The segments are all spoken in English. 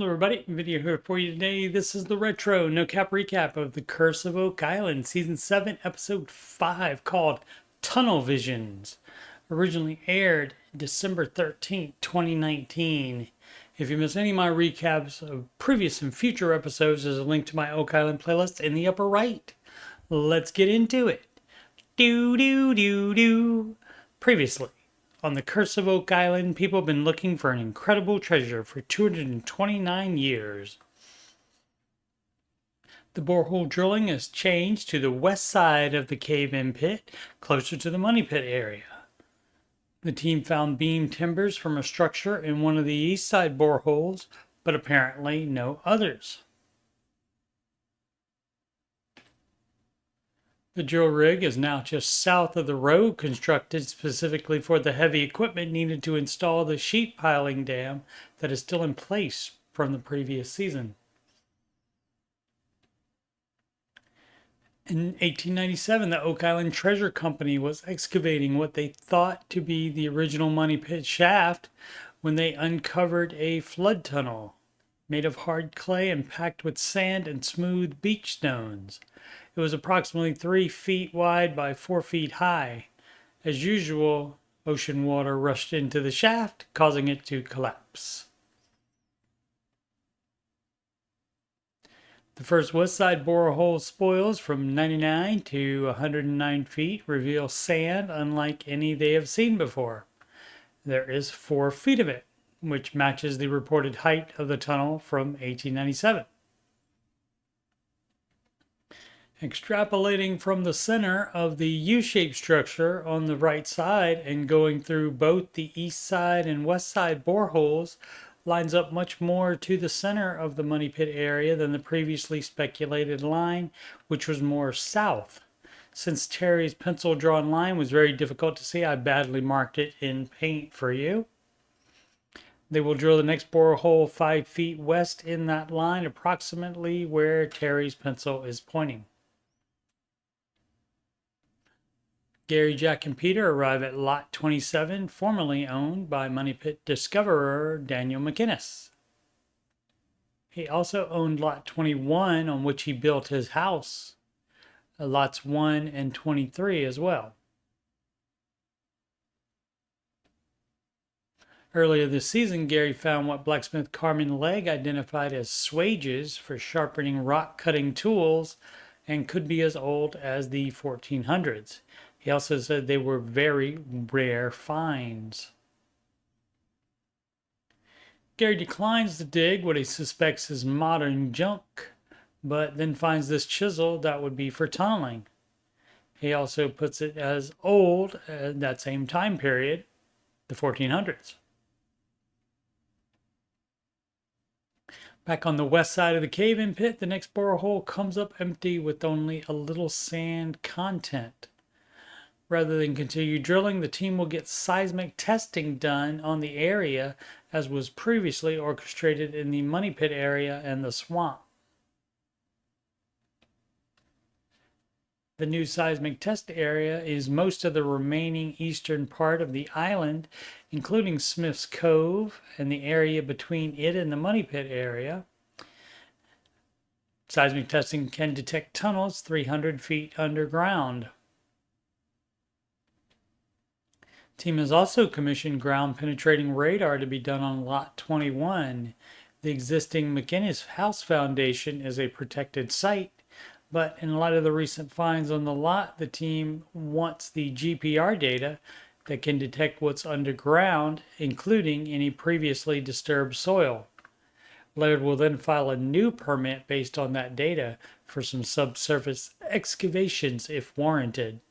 Hello everybody, video here for you today. This is the retro no cap recap of The Curse of Oak Island, season 7, episode 5, called Tunnel Visions. Originally aired December 13th, 2019. If you missed any of my recaps of previous and future episodes, there's a link to my Oak Island playlist in the upper right. Let's get into it. Previously on The Curse of Oak Island, people have been looking for an incredible treasure for 229 years. The borehole drilling has changed to the west side of the cave-in pit, closer to the money pit area. The team found beam timbers from a structure in one of the east side boreholes, but apparently no others. The drill rig is now just south of the road constructed specifically for the heavy equipment needed to install the sheet piling dam that is still in place from the previous season. In 1897, the Oak Island Treasure Company was excavating what they thought to be the original money pit shaft when they uncovered a flood tunnel made of hard clay and packed with sand and smooth beach stones. It was approximately 3 feet wide by 4 feet high. As usual, ocean water rushed into the shaft, causing it to collapse. The first west side borehole spoils from 99 to 109 feet reveal sand unlike any they have seen before. There is 4 feet of it, which matches the reported height of the tunnel from 1897. Extrapolating from the center of the U-shaped structure on the right side and going through both the east side and west side boreholes lines up much more to the center of the money pit area than the previously speculated line, which was more south. Since Terry's pencil drawn line was very difficult to see, I badly marked it in paint for you. They will drill the next borehole 5 feet west in that line, approximately where Terry's pencil is pointing. Gary, Jack, and Peter arrive at Lot 27, formerly owned by Money Pit discoverer Daniel McInnes. He also owned Lot 21, on which he built his house, Lots 1 and 23 as well. Earlier this season, Gary found what blacksmith Carmen Legg identified as swages for sharpening rock-cutting tools and could be as old as the 1400s. He also said they were very rare finds. Gary declines to dig what he suspects is modern junk, but then finds this chisel that would be for tunneling. He also puts it as old at that same time period, the 1400s. Back on the west side of the cave-in pit, the next borehole comes up empty with only a little sand content. Rather than continue drilling, the team will get seismic testing done on the area as was previously orchestrated in the money pit area and the swamp. The new seismic test area is most of the remaining eastern part of the island, including Smith's Cove and the area between it and the money pit area. Seismic testing can detect tunnels 300 feet underground. Team has also commissioned ground-penetrating radar to be done on Lot 21. The existing McInnes House Foundation is a protected site, but in light of the recent finds on the lot, the team wants the GPR data that can detect what's underground, including any previously disturbed soil. Laird will then file a new permit based on that data for some subsurface excavations if warranted.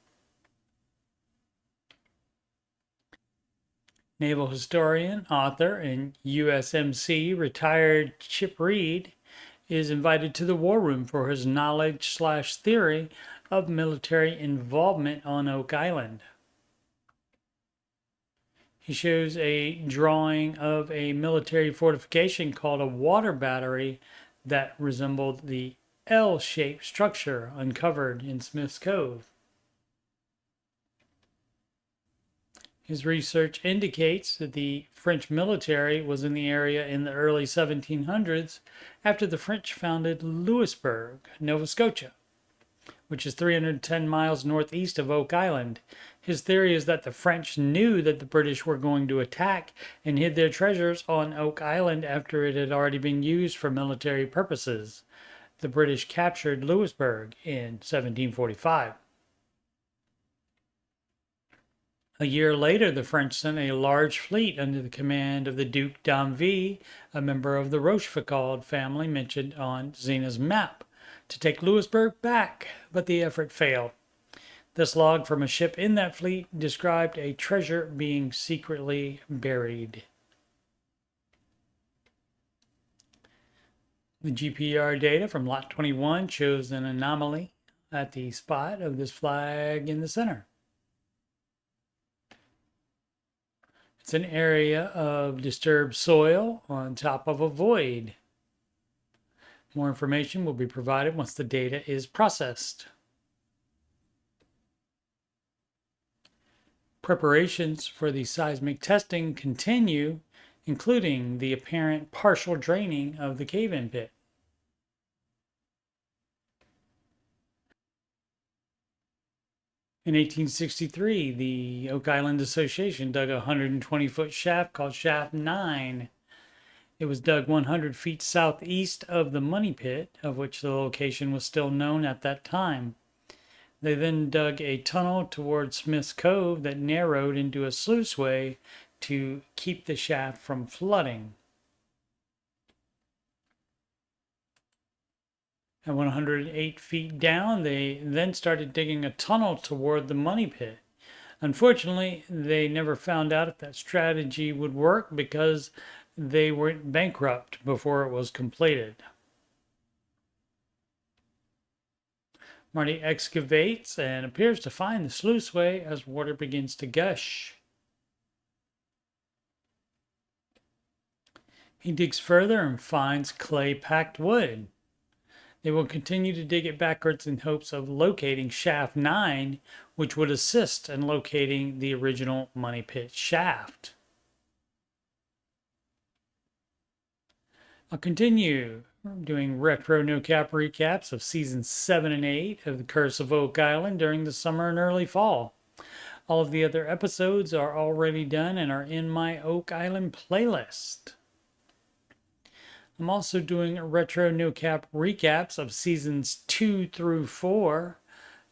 Naval historian, author, and USMC retired Chip Reed is invited to the war room for his knowledge/theory of military involvement on Oak Island. He shows a drawing of a military fortification called a water battery that resembled the L-shaped structure uncovered in Smith's Cove. His research indicates that the French military was in the area in the early 1700s after the French founded Louisbourg, Nova Scotia, which is 310 miles northeast of Oak Island. His theory is that the French knew that the British were going to attack and hid their treasures on Oak Island after it had already been used for military purposes. The British captured Louisbourg in 1745. A year later, the French sent a large fleet under the command of the Duc d'Anville, a member of the Rochefoucauld family mentioned on Zena's map, to take Louisbourg back, but the effort failed. This log from a ship in that fleet described a treasure being secretly buried. The GPR data from Lot 21 shows an anomaly at the spot of this flag in the center. It's an area of disturbed soil on top of a void. More information will be provided once the data is processed. Preparations for the seismic testing continue, including the apparent partial draining of the cave-in pit. In 1863, the Oak Island Association dug a 120-foot shaft called Shaft 9. It was dug 100 feet southeast of the money pit, of which the location was still known at that time. They then dug a tunnel toward Smith's Cove that narrowed into a sluiceway to keep the shaft from flooding. At 108 feet down, they then started digging a tunnel toward the money pit. Unfortunately, they never found out if that strategy would work because they went bankrupt before it was completed. Marty excavates and appears to find the sluiceway as water begins to gush. He digs further and finds clay-packed wood. They will continue to dig it backwards in hopes of locating Shaft 9, which would assist in locating the original money pit shaft. I'll continue doing retro no-cap recaps of seasons 7 and 8 of The Curse of Oak Island during the summer and early fall. All of the other episodes are already done and are in my Oak Island playlist. I'm also doing retro no-cap recaps of seasons 2 through 4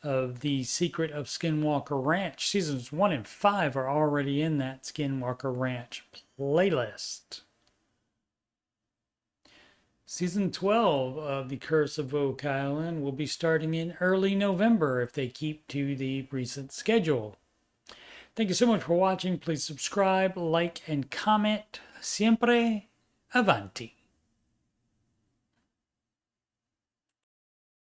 of The Secret of Skinwalker Ranch. Seasons 1 and 5 are already in that Skinwalker Ranch playlist. Season 12 of The Curse of Oak Island will be starting in early November if they keep to the recent schedule. Thank you so much for watching. Please subscribe, like, and comment. Siempre avanti.